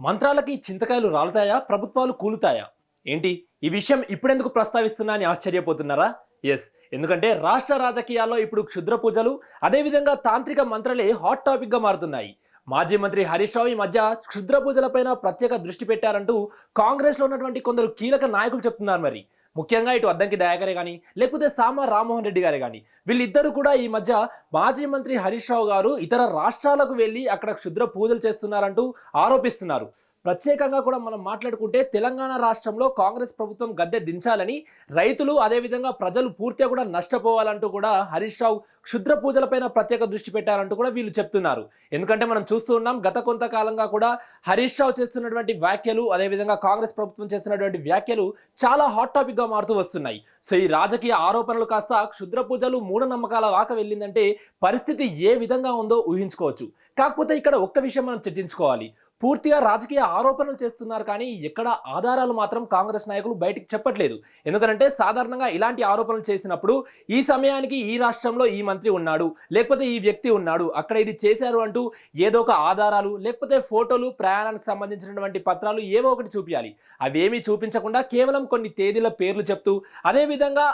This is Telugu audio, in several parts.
మంత్రాలకి చింతకాయలు రాలుతాయా? ప్రభుత్వాలు కూలుతాయా? ఏంటి ఈ విషయం ఇప్పుడెందుకు ప్రస్తావిస్తున్నా అని ఆశ్చర్యపోతున్నారా? ఎస్, ఎందుకంటే రాష్ట్ర రాజకీయాల్లో ఇప్పుడు క్షుద్ర పూజలు అదేవిధంగా తాంత్రిక మంత్రాలే హాట్ టాపిక్ గా మారుతున్నాయి. మాజీ మంత్రి హరీష్ రావు ఈ మధ్య క్షుద్ర పూజలపైన ప్రత్యేక దృష్టి పెట్టారంటూ కాంగ్రెస్ లో ఉన్నటువంటి కొందరు కీలక నాయకులు చెప్తున్నారు. మరి ముఖ్యంగా ఇటు అద్దంకి దయాకరే కానీ లేకపోతే సామ రామ్మోహన్ రెడ్డి గారే కానీ వీళ్ళిద్దరూ కూడా ఈ మధ్య మాజీ మంత్రి హరీష్ రావు గారు ఇతర రాష్ట్రాలకు వెళ్ళి అక్కడ క్షుద్ర పూజలు చేస్తున్నారంటూ ఆరోపిస్తున్నారు. ప్రత్యేకంగా కూడా మనం మాట్లాడుకుంటే తెలంగాణ రాష్ట్రంలో కాంగ్రెస్ ప్రభుత్వం గద్దె దించాలని రైతులు అదేవిధంగా ప్రజలు పూర్తిగా కూడా నష్టపోవాలంటూ కూడా హరీష్ రావు క్షుద్ర పూజలపైన ప్రత్యేక దృష్టి పెట్టారంటూ కూడా వీళ్ళు చెప్తున్నారు. ఎందుకంటే మనం చూస్తూ ఉన్నాం గత కొంతకాలంగా కూడా హరీష్ రావు చేస్తున్నటువంటి వ్యాఖ్యలు అదేవిధంగా కాంగ్రెస్ ప్రభుత్వం చేస్తున్నటువంటి వ్యాఖ్యలు చాలా హాట్ టాపిక్ గా మారుతూ వస్తున్నాయి. సో ఈ రాజకీయ ఆరోపణలు కాస్త క్షుద్ర పూజలు మూఢనమ్మకాల దాకా వెళ్ళిందంటే పరిస్థితి ఏ విధంగా ఉందో ఊహించుకోవచ్చు. కాకపోతే ఇక్కడ ఒక్క విషయం మనం చర్చించుకోవాలి. పూర్తిగా రాజకీయ ఆరోపణలు చేస్తున్నారు కానీ ఎక్కడ ఆధారాలు మాత్రం కాంగ్రెస్ నాయకులు బయటికి చెప్పట్లేదు. ఎందుకంటే సాధారణంగా ఇలాంటి ఆరోపణలు చేసినప్పుడు ఈ సమయానికి ఈ రాష్ట్రంలో ఈ మంత్రి ఉన్నాడు, లేకపోతే ఈ వ్యక్తి ఉన్నాడు, అక్కడ ఇది చేశారు అంటూ ఏదో ఒక ఆధారాలు లేకపోతే ఫోటోలు, ప్రయాణానికి సంబంధించినటువంటి పత్రాలు ఏవో ఒకటి చూపించాలి. అవేమీ చూపించకుండా కేవలం కొన్ని తేదీల పేర్లు చెప్తూ అదేవిధంగా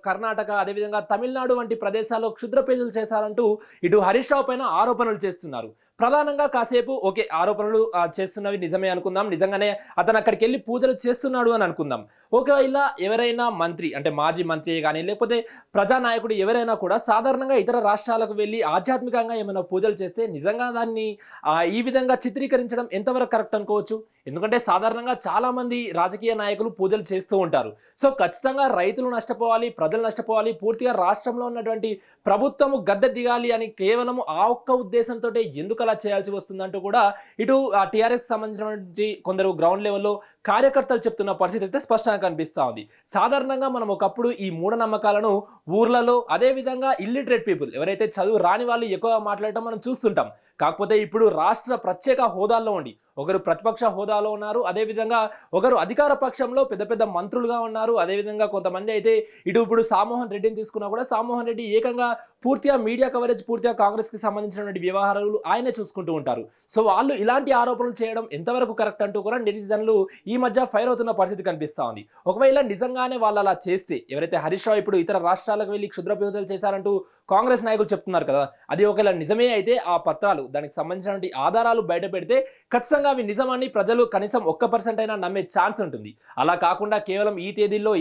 కర్ణాటక అదేవిధంగా తమిళనాడు వంటి ప్రదేశాల్లో క్షుద్ర పూజలు చేశారంటూ ఇటు హరీష్ రావు పైన ఆరోపణలు చేస్తున్నారు. ప్రధానంగా కాసేపు ఓకే, ఆరోపణలు చేస్తున్నవి నిజమే అనుకుందాం, నిజంగానే అతను అక్కడికి వెళ్ళి పూజలు చేస్తున్నాడు అని అనుకుందాం. ఒకవేళ ఎవరైనా మంత్రి అంటే మాజీ మంత్రి కానీ లేకపోతే ప్రజానాయకుడు ఎవరైనా కూడా సాధారణంగా ఇతర రాష్ట్రాలకు వెళ్ళి ఆధ్యాత్మికంగా ఏమైనా పూజలు చేస్తే నిజంగా దాన్ని ఈ విధంగా చిత్రీకరించడం ఎంతవరకు కరెక్ట్ అనుకోవచ్చు? ఎందుకంటే సాధారణంగా చాలా మంది రాజకీయ నాయకులు పూజలు చేస్తూ ఉంటారు. సో ఖచ్చితంగా రైతులు నష్టపోవాలి, ప్రజలు నష్టపోవాలి, పూర్తిగా రాష్ట్రంలో ఉన్నటువంటి ప్రభుత్వము గద్దె దిగాలి అని కేవలం ఆ ఒక్క ఉద్దేశంతో ఎందుకు అలా చేయాల్సి వస్తుందంటూ కూడా ఇటు టీఆర్ఎస్ సంబంధించినటువంటి కొందరు గ్రౌండ్ లెవెల్లో కార్యకర్తలు చెప్తున్న పరిస్థితి అయితే స్పష్టంగా కనిపిస్తా ఉంది. సాధారణంగా మనం ఒకప్పుడు ఈ మూఢనమ్మకాలను ఊర్లలో అదేవిధంగా ఇల్లిటరేట్ పీపుల్ ఎవరైతే చదువు రాని వాళ్ళు ఎక్కువగా మాట్లాడటం మనం చూస్తుంటాం. కాకపోతే ఇప్పుడు రాష్ట్ర ప్రత్యేక హోదాల్లో ఉండి ఒకరు ప్రతిపక్ష హోదాలో ఉన్నారు, అదేవిధంగా ఒకరు అధికార పక్షంలో పెద్ద పెద్ద మంత్రులుగా ఉన్నారు, అదేవిధంగా కొంతమంది అయితే ఇటు ఇప్పుడు సామోహన్ రెడ్డిని తీసుకున్నా కూడా సామోహన్ రెడ్డి ఏకంగా పూర్తిగా మీడియా కవరేజ్ పూర్తిగా కాంగ్రెస్ కి సంబంధించినటువంటి వ్యవహారాలు ఆయనే చూసుకుంటూ ఉంటారు. సో వాళ్ళు ఇలాంటి ఆరోపణలు చేయడం ఎంతవరకు కరెక్ట్ అంటూ కూడా నెటిజన్లు ఈ మధ్య ఫైర్ అవుతున్న పరిస్థితి కనిపిస్తా ఉంది. ఒకవేళ నిజంగానే వాళ్ళు అలా చేస్తే ఎవరైతే హరీష్ రావు ఇప్పుడు ఇతర రాష్ట్రాలకు వెళ్ళి క్షుద్ర పూజలు చేశారంటూ కాంగ్రెస్ నాయకులు చెప్తున్నారు కదా, అది ఒకవేళ నిజమే అయితే ఆ పత్రాలు దానికి సంబంధించినటువంటి ఆధారాలు బయట పెడితే ఖచ్చితంగా అవి నిజమని ప్రజలు కనీసం 1% అయినా నమ్మే ఛాన్స్ ఉంటుంది. అలా కాకుండా కేవలం ఈ తేదీల్లో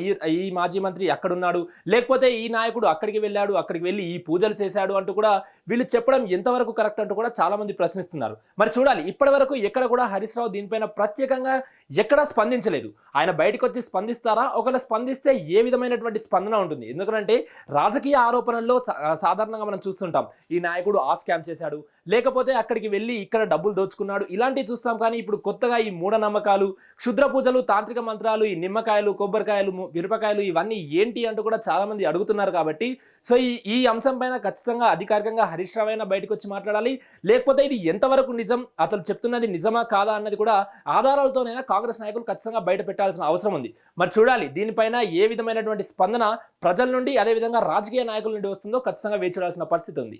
ఈ మాజీ మంత్రి అక్కడున్నాడు, లేకపోతే ఈ నాయకుడు అక్కడికి వెళ్ళాడు, అక్కడికి వెళ్ళి ఈ పూజలు చేశాడు అంటూ కూడా వీళ్ళు చెప్పడం ఎంతవరకు కరెక్ట్ అంటూ కూడా చాలా మంది ప్రశ్నిస్తున్నారు. మరి చూడాలి, ఇప్పటి వరకు ఎక్కడ కూడా హరీష్ రావు దీనిపైన ప్రత్యేకంగా ఎక్కడా స్పందించలేదు. ఆయన బయటకు వచ్చి స్పందిస్తారా? ఒకవేళ స్పందిస్తే ఏ విధమైనటువంటి స్పందన ఉంటుంది? ఎందుకంటే రాజకీయ ఆరోపణల్లో సాధారణంగా మనం చూస్తుంటాం, ఈ నాయకుడు ఆ స్కామ్ చేశాడు, లేకపోతే అక్కడికి వెళ్ళి ఇక్కడ డబ్బులు దోచుకున్నాడు, ఇలాంటివి చూస్తాం. కానీ ఇప్పుడు కొత్తగా ఈ మూఢనమ్మకాలు, క్షుద్ర పూజలు, తాంత్రిక మంత్రాలు, ఈ నిమ్మకాయలు, కొబ్బరికాయలు, మిరపకాయలు ఇవన్నీ ఏంటి అంటూ కూడా చాలా మంది అడుగుతున్నారు. కాబట్టి సో ఈ అంశం పైన ఖచ్చితంగా అధికారికంగా హరీష్ రావు అయినా బయటకు వచ్చి మాట్లాడాలి, లేకపోతే ఇది ఎంతవరకు నిజం, అతను చెప్తున్నది నిజమా కాదా అన్నది కూడా ఆధారాలతోనైనా కాంగ్రెస్ నాయకులు ఖచ్చితంగా బయట పెట్టాల్సిన అవసరం ఉంది. మరి చూడాలి దీనిపైన ఏ విధమైనటువంటి స్పందన ప్రజల నుండి అదేవిధంగా రాజకీయ నాయకుల నుండి వస్తుందో ఖచ్చితంగా వేచి చూడాల్సిన పరిస్థితి ఉంది.